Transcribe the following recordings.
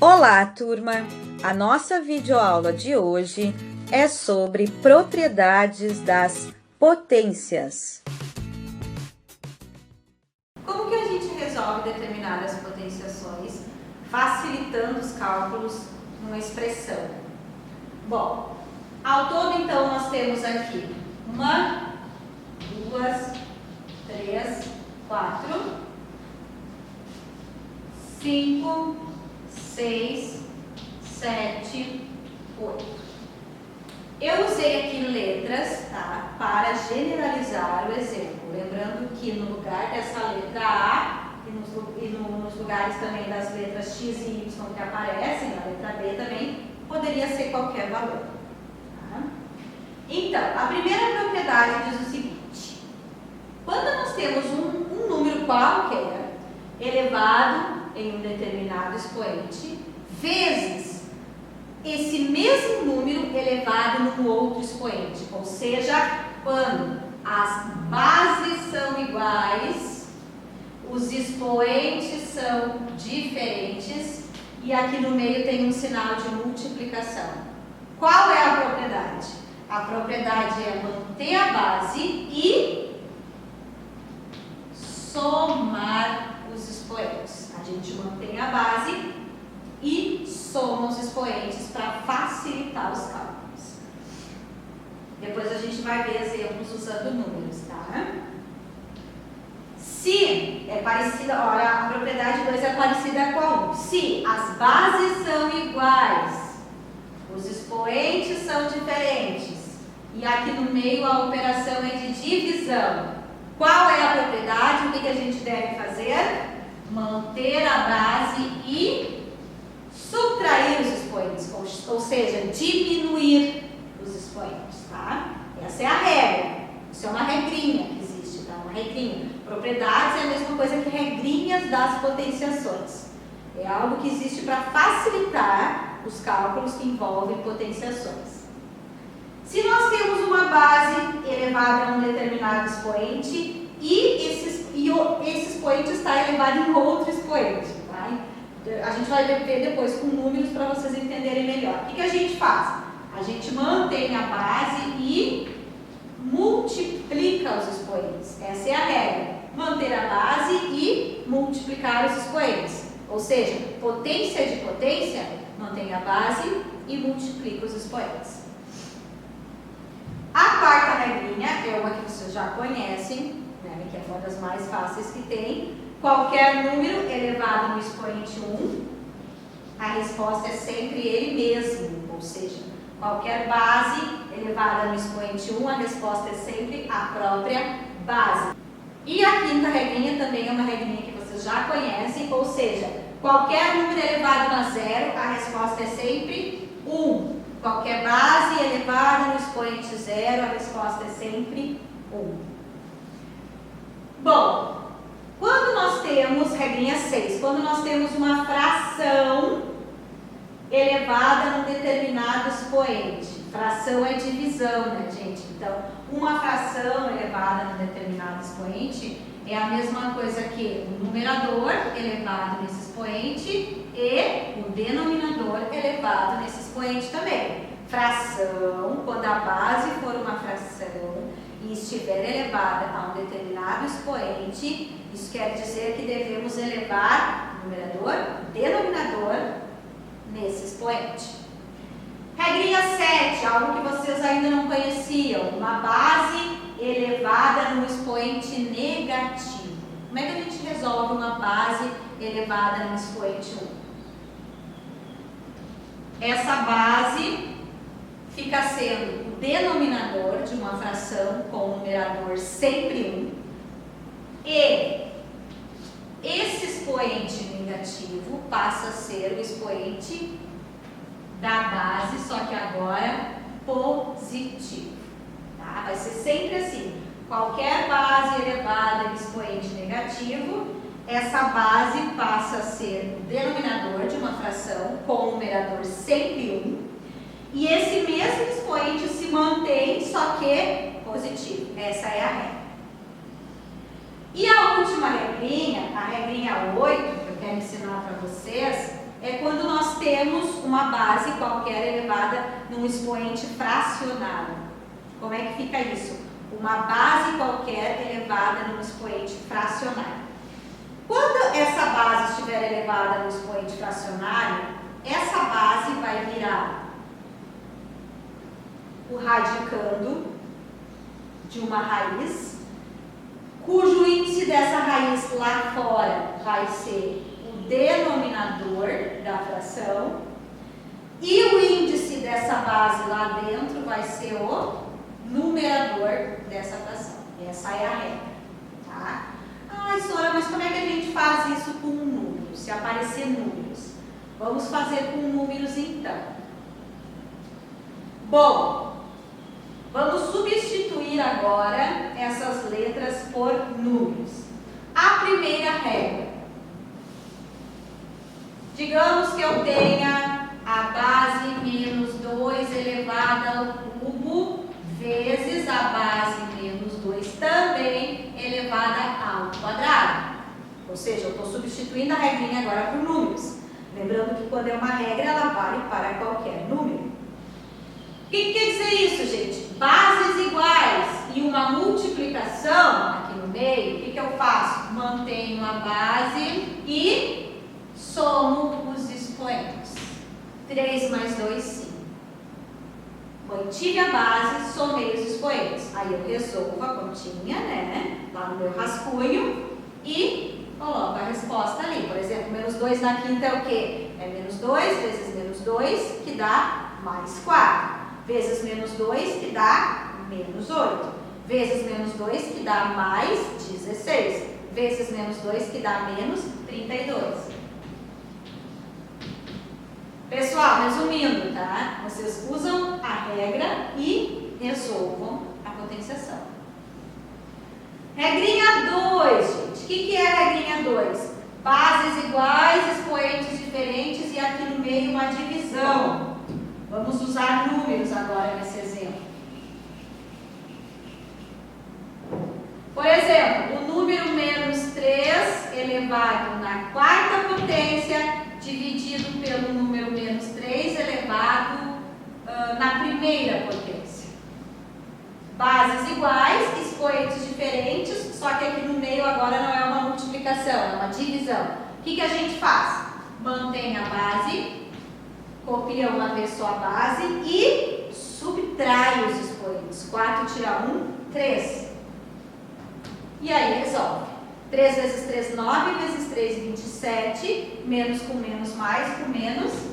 Olá, turma! A nossa videoaula de hoje é sobre propriedades das potências. Como que a gente resolve determinadas potenciações, facilitando os cálculos numa expressão? Bom, ao todo, então, nós temos aqui 1, 2, 3, 4, 5, 6, 7, 8. Eu usei aqui letras, tá, para generalizar o exemplo. Lembrando que no lugar dessa letra A e nos lugares também das letras X e Y que aparecem, a letra B também, poderia ser qualquer valor. Tá? Então, a primeira propriedade diz o seguinte: quando nós temos um número qualquer elevado em um determinado expoente, vezes esse mesmo número elevado num outro expoente, ou seja, quando as bases são iguais, os expoentes são diferentes e aqui no meio tem um sinal de multiplicação. Qual é a propriedade? A propriedade é manter a base e somar os expoentes. A gente mantém a base e soma os expoentes para facilitar os cálculos. Depois a gente vai ver exemplos usando números, tá? Se é parecida, olha, a propriedade 2 é parecida com a 1. Se as bases são iguais, os expoentes são diferentes e aqui no meio a operação é de divisão, qual é a propriedade? O que a gente deve fazer? Manter a base e subtrair os expoentes, ou seja, diminuir os expoentes, tá? Essa é a regra. Isso é uma regrinha que existe, tá? Uma regrinha. Propriedades é a mesma coisa que regrinhas das potenciações. É algo que existe para facilitar os cálculos que envolvem potenciações. Se nós temos uma base elevada a um determinado expoente e esse expoente está elevado em outro expoente, tá? A gente vai ver depois com números para vocês entenderem melhor. O que a gente faz? A gente mantém a base e multiplica os expoentes. Essa é a regra. Manter a base e multiplicar os expoentes. Ou seja, potência de potência, mantém a base e multiplica os expoentes. A quarta regrinha é uma que vocês já conhecem, né, que é uma das mais fáceis que tem. Qualquer número elevado no expoente 1, a resposta é sempre ele mesmo, ou seja, qualquer base elevada no expoente 1, a resposta é sempre a própria base. E a quinta regrinha também é uma regrinha que vocês já conhecem, ou seja, qualquer número elevado a 0, a resposta é sempre 1. Qualquer base elevada no expoente 0, a resposta é sempre 1. Bom, quando nós temos, regrinha 6, quando nós temos uma fração elevada num determinado expoente, fração é divisão, né, gente? Então, uma fração elevada num determinado expoente é a mesma coisa que o numerador elevado nesse expoente e o denominador elevado nesse expoente também. Fração, quando a base for uma fração e estiver elevada a um determinado expoente, isso quer dizer que devemos elevar o numerador, denominador, nesse expoente. Regrinha 7, algo que vocês ainda não conheciam, uma base elevada no expoente negativo. Como é que a gente resolve uma base elevada no expoente 1? Essa base fica sendo o denominador de uma fração com o numerador sempre 1 e esse expoente negativo passa a ser o expoente da base, só que agora positivo. Tá? Vai ser sempre assim. Qualquer base elevada em expoente negativo, essa base passa a ser o denominador de uma fração com o numerador sempre 1. E esse mesmo expoente se mantém, só que positivo. Essa é a regra. E a última regrinha, a regrinha 8, que eu quero ensinar para vocês, é quando nós temos uma base qualquer elevada num expoente fracionário. Como é que fica isso? Uma base qualquer elevada num expoente fracionário. Quando essa base estiver elevada no expoente fracionário, essa base vai virar o radicando de uma raiz, cujo índice dessa raiz lá fora vai ser o denominador da fração, e o índice dessa base lá dentro vai ser o numerador dessa fração. Essa é a regra, tá? Ai, Sora, mas como é que a gente faz isso com um número? Se aparecer números. Vamos fazer com números então. Bom, vamos substituir agora essas letras por números. A primeira regra. Digamos que eu tenha a base menos 2 elevada ao cubo vezes a base menos 2 também elevada ao quadrado. Ou seja, eu estou substituindo a regrinha agora por números. Lembrando que quando é uma regra, ela vale para qualquer número. O que quer dizer isso, gente? Bases iguais e uma multiplicação aqui no meio, o que eu faço? Mantenho a base e somo os expoentes. 3 mais 2, 5. Mantive a base, somei os expoentes. Aí eu resolvo a continha, né? Lá no meu rascunho e coloco a resposta ali. Por exemplo, menos 2 na quinta é o quê? É menos 2 vezes menos 2, que dá mais 4. Vezes menos 2, que dá menos 8. Vezes menos 2, que dá mais 16. Vezes menos 2, que dá menos 32. Pessoal, resumindo, tá? Vocês usam a regra e resolvam a potenciação. Regrinha 2, gente. O que é a regrinha 2? Bases iguais, expoentes diferentes e aqui no meio uma divisão. Vamos usar números agora nesse exemplo. Por exemplo, o número menos 3 elevado na quarta potência dividido pelo número menos 3 elevado na primeira potência. Bases iguais, expoentes diferentes, só que aqui no meio agora não é uma multiplicação, é uma divisão. O que a gente faz? Mantém a base, copia uma vez só a base e subtrai os expoentes. 4 tira 1, 3. E aí resolve. 3 vezes 3, 9, vezes 3, 27, menos com menos, mais com menos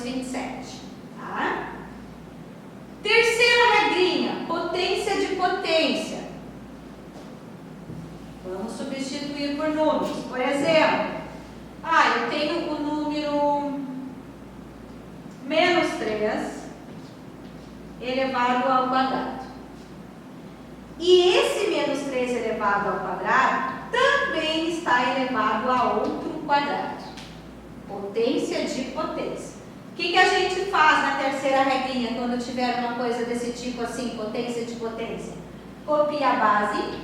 27, tá? Terceira regrinha, potência de potência. Vamos substituir por números. Por exemplo, eu tenho o número menos 3 elevado ao quadrado. E esse menos 3 elevado ao quadrado também está elevado a outro quadrado. Potência de potência. O que a gente faz na terceira regrinha quando tiver uma coisa desse tipo assim, potência de potência? Copia a base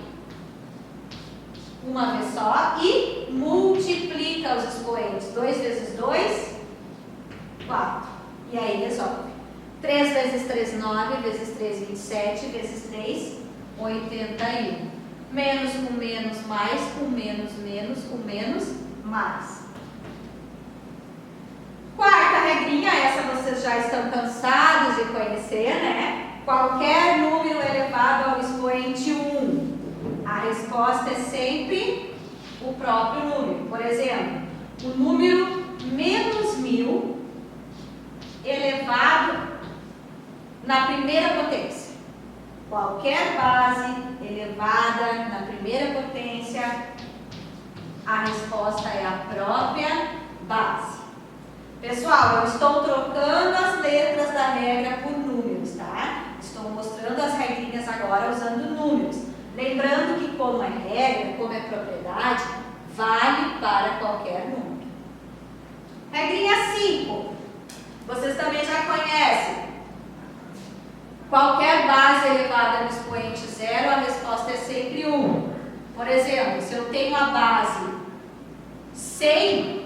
uma vez só e multiplica os expoentes. 2 vezes 2, 4. E aí resolve. 3 vezes 3, 9, vezes 3, 27, vezes 3, 81. Menos com menos, mais com menos, menos com menos, mais. Quarta regrinha, essa vocês já estão cansados de conhecer, né? Qualquer número elevado ao expoente 1, a resposta é sempre o próprio número. Por exemplo, o número menos 1000 elevado na primeira potência. Qualquer base elevada na primeira potência, a resposta é a própria base. Pessoal, eu estou trocando as letras da regra por números, tá? Estou mostrando as regrinhas agora usando números. Lembrando que como é regra, como é propriedade, vale para qualquer número. Regrinha 5. Vocês também já conhecem. Qualquer base elevada no expoente 0, a resposta é sempre 1. Por exemplo, se eu tenho a base 100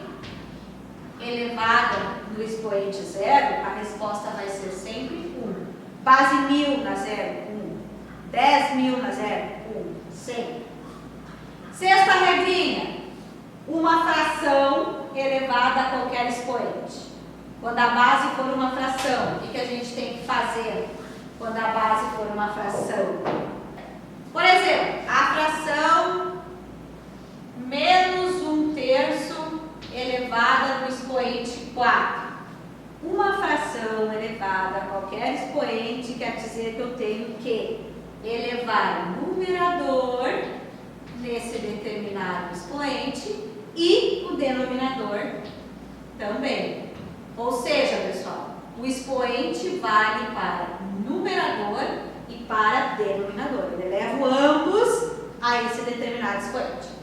elevada no expoente zero, a resposta vai ser sempre 1. Base 1000 na zero, 1. 10.000 na zero, 1. 100. Sexta regrinha. Uma fração elevada a qualquer expoente. Quando a base for uma fração, o que a gente tem que fazer quando a base for uma fração? Por exemplo, a fração menos 1/3 elevada no expoente 4. Uma fração elevada a qualquer expoente quer dizer que eu tenho que elevar o numerador nesse determinado expoente e o denominador também. Ou seja, pessoal, o expoente vale para numerador e para denominador. Eu elevo ambos a esse determinado expoente.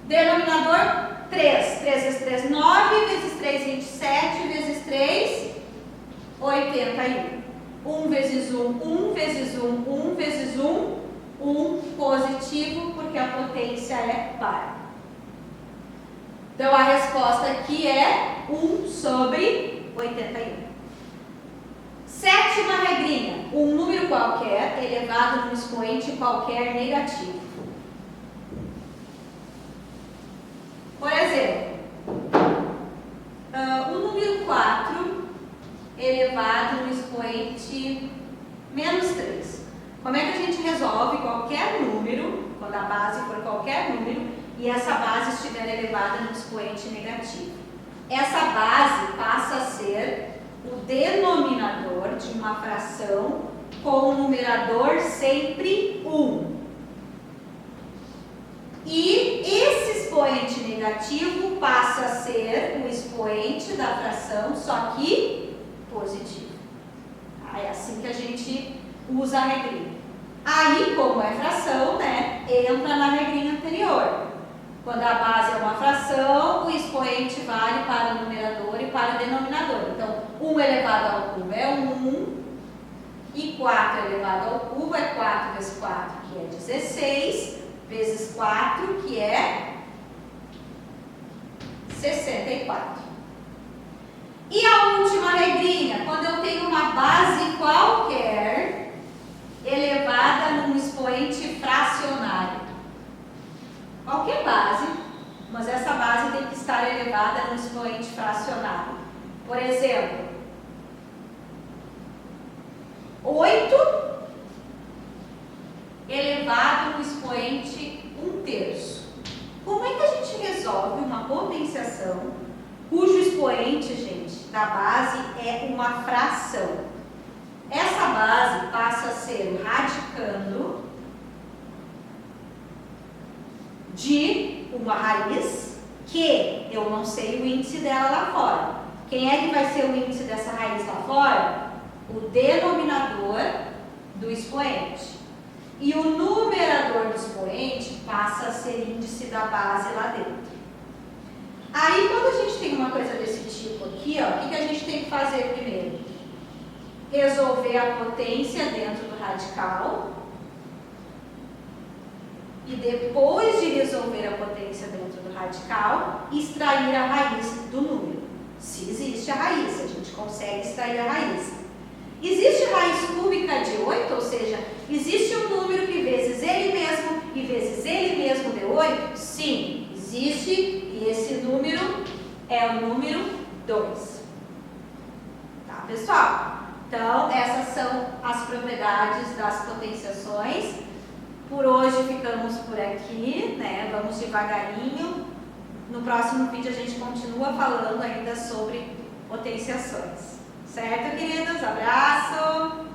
Denominador 3. 3 vezes 3, 9. Vezes 3, 27. Vezes 3, 81. 1 vezes 1, 1 vezes 1, 1 vezes 1, 1 positivo, porque a potência é par. Então, a resposta aqui é 1 sobre 81. Sétima regrinha. Um número qualquer elevado num expoente qualquer negativo. Por exemplo, o número 4 elevado no expoente menos 3. Como é que a gente resolve qualquer número, quando a base for qualquer número, e essa base estiver elevada no expoente negativo? Essa base passa a ser o denominador de uma fração com o numerador sempre 1. E esse expoente negativo passa a ser o expoente da fração, só que positivo. É assim que a gente usa a regrinha. Aí, como é fração, né, entra na regrinha anterior. Quando a base é uma fração, o expoente vale para o numerador e para o denominador. Então, 1 elevado ao cubo é 1, e 4 elevado ao cubo é 4 vezes 4, que é 16, vezes 4, que é 64. E a última regrinha, quando eu tenho uma base qualquer elevada num expoente fracionário. Qualquer base, mas essa base tem que estar elevada num expoente fracionário. Por exemplo, 8 elevado no expoente 1/3. Como é que a gente resolve uma potenciação cujo expoente, gente, da base é uma fração? Essa base passa a ser o radicando de uma raiz que eu não sei o índice dela lá fora. Quem é que vai ser o índice dessa raiz lá fora? O denominador do expoente. E o numerador do expoente passa a ser índice da base lá dentro. Aí, quando a gente tem uma coisa desse tipo aqui, ó, o que a gente tem que fazer primeiro? Resolver a potência dentro do radical. E depois de resolver a potência dentro do radical, extrair a raiz do número. Se existe a raiz, a gente consegue extrair a raiz. Existe raiz cúbica de 8, ou seja, existe um número que vezes ele mesmo e vezes ele mesmo dê 8? Sim, existe, e esse número é o número 2. Tá, pessoal? Então, essas são as propriedades das potenciações. Por hoje ficamos por aqui, né? Vamos devagarinho. No próximo vídeo a gente continua falando ainda sobre potenciações. Certo, queridos? Abraço!